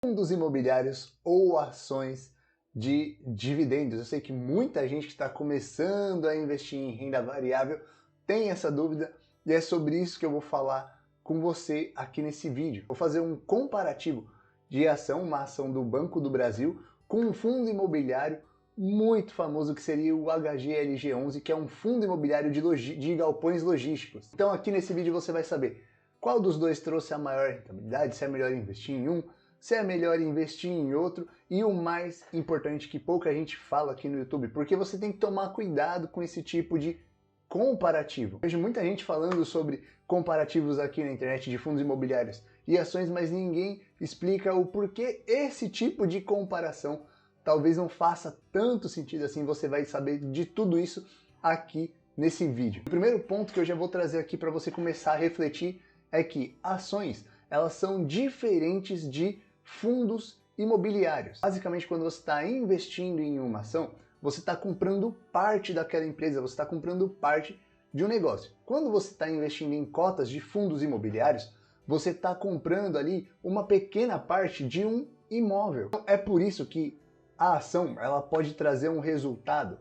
Fundos imobiliários ou ações de dividendos. Eu sei que muita gente que está começando a investir em renda variável tem essa dúvida e é sobre isso que eu vou falar com você aqui nesse vídeo. Vou fazer um comparativo de uma ação do Banco do Brasil com um fundo imobiliário muito famoso que seria o HGLG11, que é um fundo imobiliário de galpões logísticos. Então aqui nesse vídeo você vai saber qual dos dois trouxe a maior rentabilidade, se é melhor investir em um, se é melhor investir em outro e o mais importante que pouca gente fala aqui no YouTube, porque você tem que tomar cuidado com esse tipo de comparativo. Vejo muita gente falando sobre comparativos aqui na internet de fundos imobiliários e ações, mas ninguém explica o porquê esse tipo de comparação talvez não faça tanto sentido assim. Você vai saber de tudo isso aqui nesse vídeo. O primeiro ponto que eu já vou trazer aqui para você começar a refletir é que ações, elas são diferentes de fundos imobiliários. Basicamente, quando você está investindo em uma ação, você está comprando parte daquela empresa, você está comprando parte de um negócio. Quando você está investindo em cotas de fundos imobiliários, você está comprando ali uma pequena parte de um imóvel. Então, é por isso que a ação ela pode trazer um resultado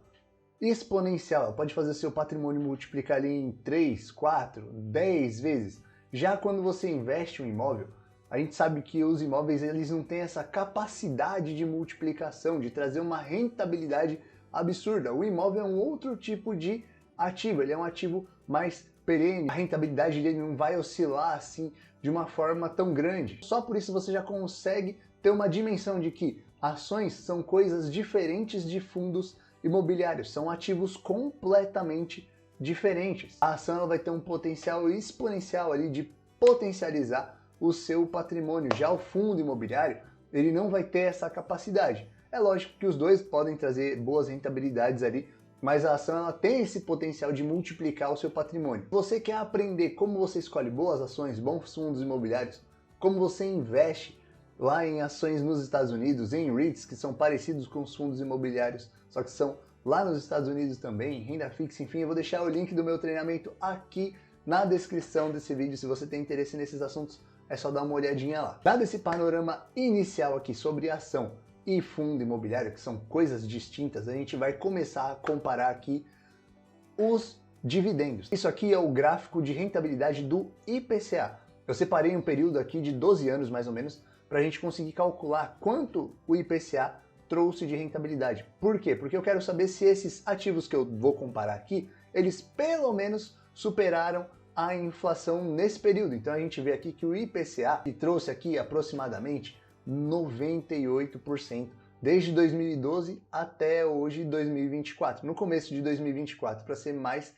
exponencial, ela pode fazer seu patrimônio multiplicar ali em 3, 4, 10 vezes. Já quando você investe em um imóvel, a gente sabe que os imóveis eles não têm essa capacidade de multiplicação, de trazer uma rentabilidade absurda. O imóvel é um outro tipo de ativo, ele é um ativo mais perene, a rentabilidade dele não vai oscilar assim de uma forma tão grande. Só por isso você já consegue ter uma dimensão de que ações são coisas diferentes de fundos imobiliários, são ativos completamente diferentes. A ação ela vai ter um potencial exponencial ali de potencializar o seu patrimônio. Já o fundo imobiliário, ele não vai ter essa capacidade. É lógico que os dois podem trazer boas rentabilidades ali, mas a ação ela tem esse potencial de multiplicar o seu patrimônio. Se você quer aprender como você escolhe boas ações, bons fundos imobiliários, como você investe lá em ações nos Estados Unidos, em REITs, que são parecidos com os fundos imobiliários, só que são lá nos Estados Unidos também, renda fixa, enfim, eu vou deixar o link do meu treinamento aqui na descrição desse vídeo. Se você tem interesse nesses assuntos, é só dar uma olhadinha lá. Dado esse panorama inicial aqui sobre ação e fundo imobiliário, que são coisas distintas, a gente vai começar a comparar aqui os dividendos. Isso aqui é o gráfico de rentabilidade do IPCA. Eu separei um período aqui de 12 anos mais ou menos para a gente conseguir calcular quanto o IPCA trouxe de rentabilidade. Por quê? Porque eu quero saber se esses ativos que eu vou comparar aqui, eles pelo menos superaram a inflação nesse período. Então a gente vê aqui que o IPCA trouxe aqui aproximadamente 98% desde 2012 até hoje 2024, no começo de 2024, para ser mais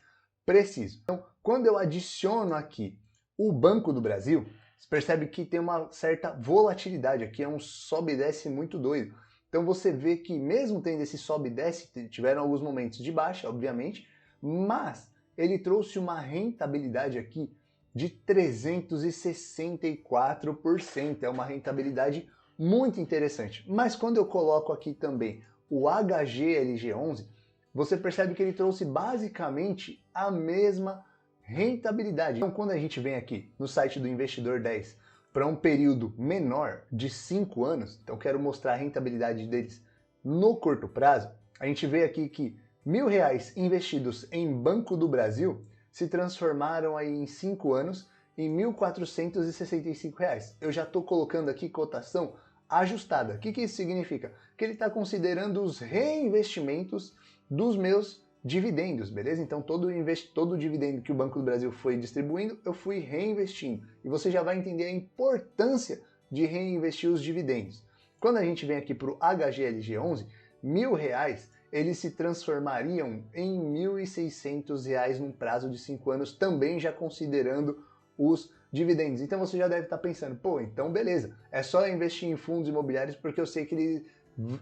preciso. Então, quando eu adiciono aqui o Banco do Brasil, você percebe que tem uma certa volatilidade aqui, é um sobe e desce muito doido. Então você vê que mesmo tendo esse sobe e desce, tiveram alguns momentos de baixa, obviamente, mas ele trouxe uma rentabilidade aqui de 364%. É uma rentabilidade muito interessante. Mas quando eu coloco aqui também o HGLG11, você percebe que ele trouxe basicamente a mesma rentabilidade. Então quando a gente vem aqui no site do Investidor 10 para um período menor de 5 anos, então quero mostrar a rentabilidade deles no curto prazo, a gente vê aqui que R$1.000 investidos em Banco do Brasil se transformaram aí em 5 anos em R$1.465. Eu já estou colocando aqui cotação ajustada. O que isso significa? Que ele está considerando os reinvestimentos dos meus dividendos, beleza? Então todo o dividendo que o Banco do Brasil foi distribuindo, eu fui reinvestindo. E você já vai entender a importância de reinvestir os dividendos. Quando a gente vem aqui para o HGLG11, R$1.000 eles se transformariam em R$1.600 num prazo de 5 anos, também já considerando os dividendos. Então você já deve estar pensando, pô, então beleza, é só investir em fundos imobiliários porque eu sei que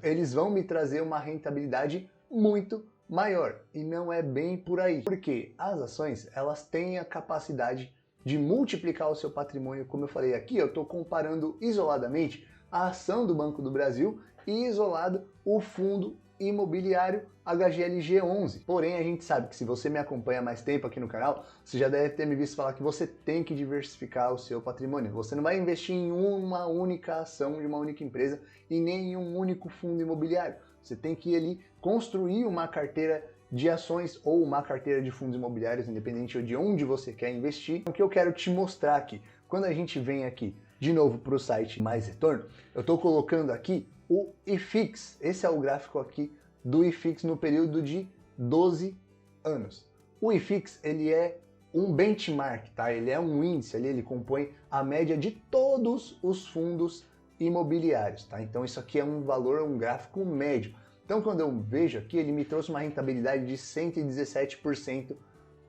eles vão me trazer uma rentabilidade muito maior. E não é bem por aí, porque as ações elas têm a capacidade de multiplicar o seu patrimônio, como eu falei aqui, eu estou comparando isoladamente a ação do Banco do Brasil e isolado o fundo imobiliário HGLG11. Porém, a gente sabe que se você me acompanha há mais tempo aqui no canal, você já deve ter me visto falar que você tem que diversificar o seu patrimônio. Você não vai investir em uma única ação de uma única empresa e nem em um único fundo imobiliário. Você tem que ir ali construir uma carteira de ações ou uma carteira de fundos imobiliários, independente de onde você quer investir. O que eu quero te mostrar aqui, quando a gente vem aqui de novo para o site Mais Retorno, eu estou colocando aqui o IFIX. Esse é o gráfico aqui do IFIX no período de 12 anos. O IFIX, ele é um benchmark, tá? Ele é um índice ali, ele compõe a média de todos os fundos imobiliários, tá? Então isso aqui é um valor, um gráfico médio. Então quando eu vejo aqui, ele me trouxe uma rentabilidade de 117%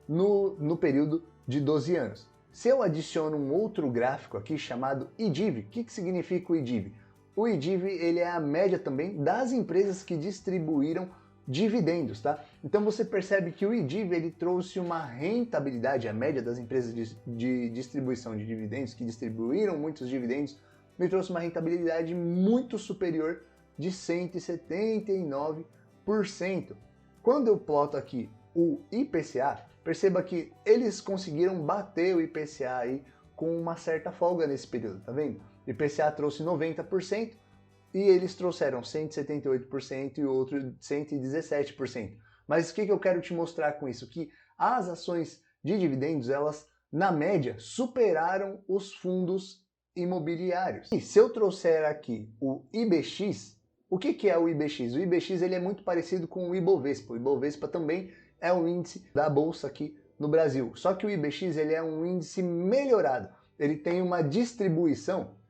no período de 12 anos. Se eu adiciono um outro gráfico aqui chamado IDIV, o que significa o IDIV? O IDIV, ele é a média também das empresas que distribuíram dividendos, tá? Então você percebe que o IDIV, ele trouxe uma rentabilidade, a média das empresas de distribuição de dividendos, que distribuíram muitos dividendos, me trouxe uma rentabilidade muito superior de 179%. Quando eu ploto aqui o IPCA, perceba que eles conseguiram bater o IPCA aí com uma certa folga nesse período, tá vendo? O IPCA trouxe 90% e eles trouxeram 178% e o outro 117%. Mas o que eu quero te mostrar com isso? Que as ações de dividendos, elas, na média, superaram os fundos imobiliários. E se eu trouxer aqui o IBX, o que é o IBX? O IBX, ele é muito parecido com o Ibovespa. O Ibovespa também é um índice da bolsa aqui no Brasil. Só que o IBX, ele é um índice melhorado. Ele tem uma distribuição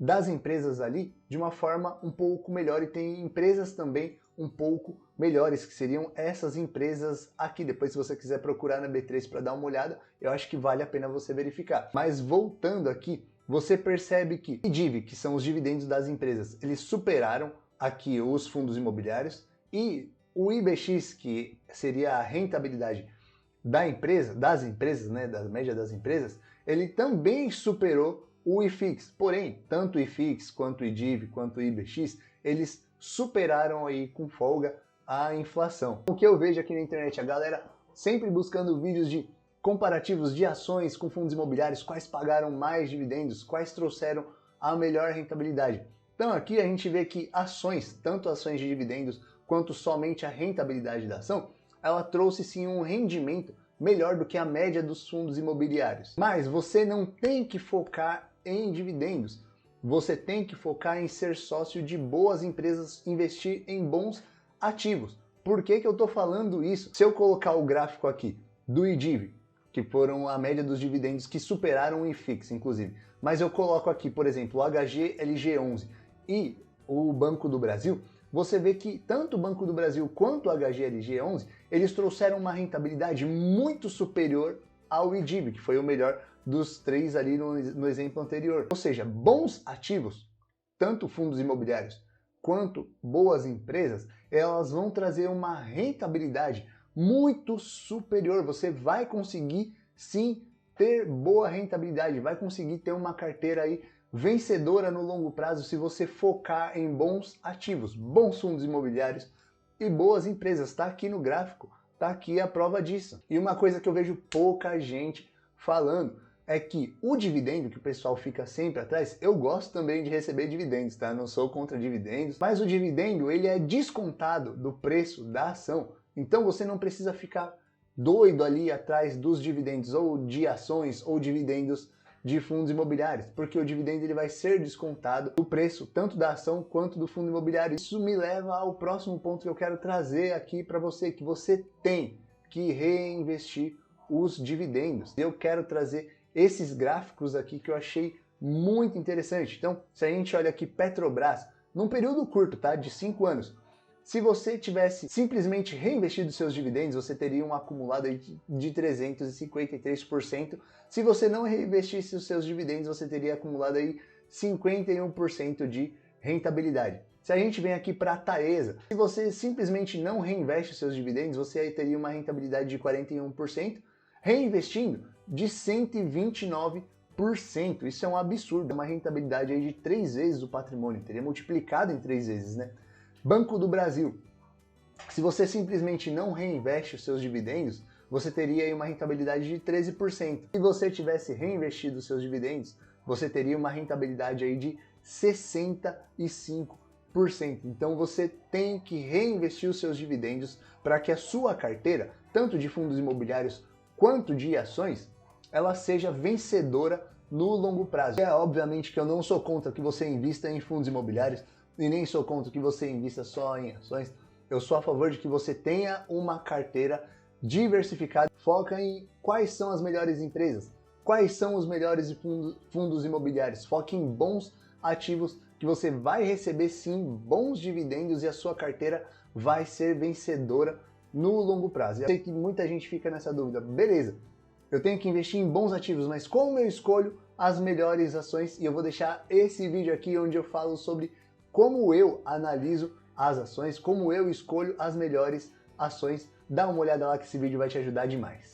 das empresas ali de uma forma um pouco melhor e tem empresas também um pouco melhores, que seriam essas empresas aqui. Depois, se você quiser procurar na B3 para dar uma olhada, eu acho que vale a pena você verificar. Mas voltando aqui, você percebe que o IDIV, que são os dividendos das empresas, eles superaram aqui os fundos imobiliários, e o IBX, que seria a rentabilidade da empresa, das empresas, né, da média das empresas, ele também superou o IFIX. Porém, tanto o IFIX quanto o IDIV quanto o IBX, eles superaram aí com folga a inflação. O que eu vejo aqui na internet, a galera sempre buscando vídeos de comparativos de ações com fundos imobiliários, quais pagaram mais dividendos, quais trouxeram a melhor rentabilidade. Então aqui a gente vê que ações, tanto ações de dividendos quanto somente a rentabilidade da ação, ela trouxe sim um rendimento melhor do que a média dos fundos imobiliários. Mas você não tem que focar em dividendos, você tem que focar em ser sócio de boas empresas, investir em bons ativos. Por que eu estou falando isso? Se eu colocar o gráfico aqui do IDIV, que foram a média dos dividendos que superaram o IFIX, inclusive, mas eu coloco aqui, por exemplo, o HGLG11 e o Banco do Brasil, você vê que tanto o Banco do Brasil quanto o HGLG11, eles trouxeram uma rentabilidade muito superior ao IDIV, que foi o melhor dos três ali no exemplo anterior. Ou seja, bons ativos, tanto fundos imobiliários quanto boas empresas, elas vão trazer uma rentabilidade muito superior. Você vai conseguir sim ter boa rentabilidade, vai conseguir ter uma carteira aí vencedora no longo prazo se você focar em bons ativos, bons fundos imobiliários e boas empresas. Está aqui no gráfico, está aqui a prova disso. E uma coisa que eu vejo pouca gente falando é que o dividendo, que o pessoal fica sempre atrás, eu gosto também de receber dividendos, tá? Não sou contra dividendos, mas o dividendo, ele é descontado do preço da ação. Então você não precisa ficar doido ali atrás dos dividendos ou de ações ou dividendos de fundos imobiliários, porque o dividendo ele vai ser descontado do preço tanto da ação quanto do fundo imobiliário. Isso me leva ao próximo ponto que eu quero trazer aqui para você, que você tem que reinvestir os dividendos. Eu quero trazer esses gráficos aqui que eu achei muito interessante. Então, se a gente olha aqui Petrobras, num período curto, tá, de 5 anos, se você tivesse simplesmente reinvestido seus dividendos, você teria um acumulado de 353%. Se você não reinvestisse os seus dividendos, você teria acumulado aí 51% de rentabilidade. Se a gente vem aqui para a Taesa, se você simplesmente não reinveste os seus dividendos, você aí teria uma rentabilidade de 41%, reinvestindo de 129%. Isso é um absurdo, uma rentabilidade aí de 3 vezes o patrimônio, teria multiplicado em 3 vezes, né? Banco do Brasil, Se você simplesmente não reinveste os seus dividendos, você teria aí uma rentabilidade de 13%. Se você tivesse reinvestido os seus dividendos, você teria uma rentabilidade aí de 65%. Então você tem que reinvestir os seus dividendos para que a sua carteira, tanto de fundos imobiliários quanto de ações, ela seja vencedora no longo prazo. Obviamente que eu não sou contra que você invista em fundos imobiliários e nem sou contra que você invista só em ações. Eu sou a favor de que você tenha uma carteira diversificada. Foca em quais são as melhores empresas, quais são os melhores fundos imobiliários. Foque em bons ativos que você vai receber sim bons dividendos e a sua carteira vai ser vencedora no longo prazo. Eu sei que muita gente fica nessa dúvida. Beleza, eu tenho que investir em bons ativos, mas como eu escolho as melhores ações? E eu vou deixar esse vídeo aqui onde eu falo sobre como eu analiso as ações, como eu escolho as melhores ações. Dá uma olhada lá que esse vídeo vai te ajudar demais.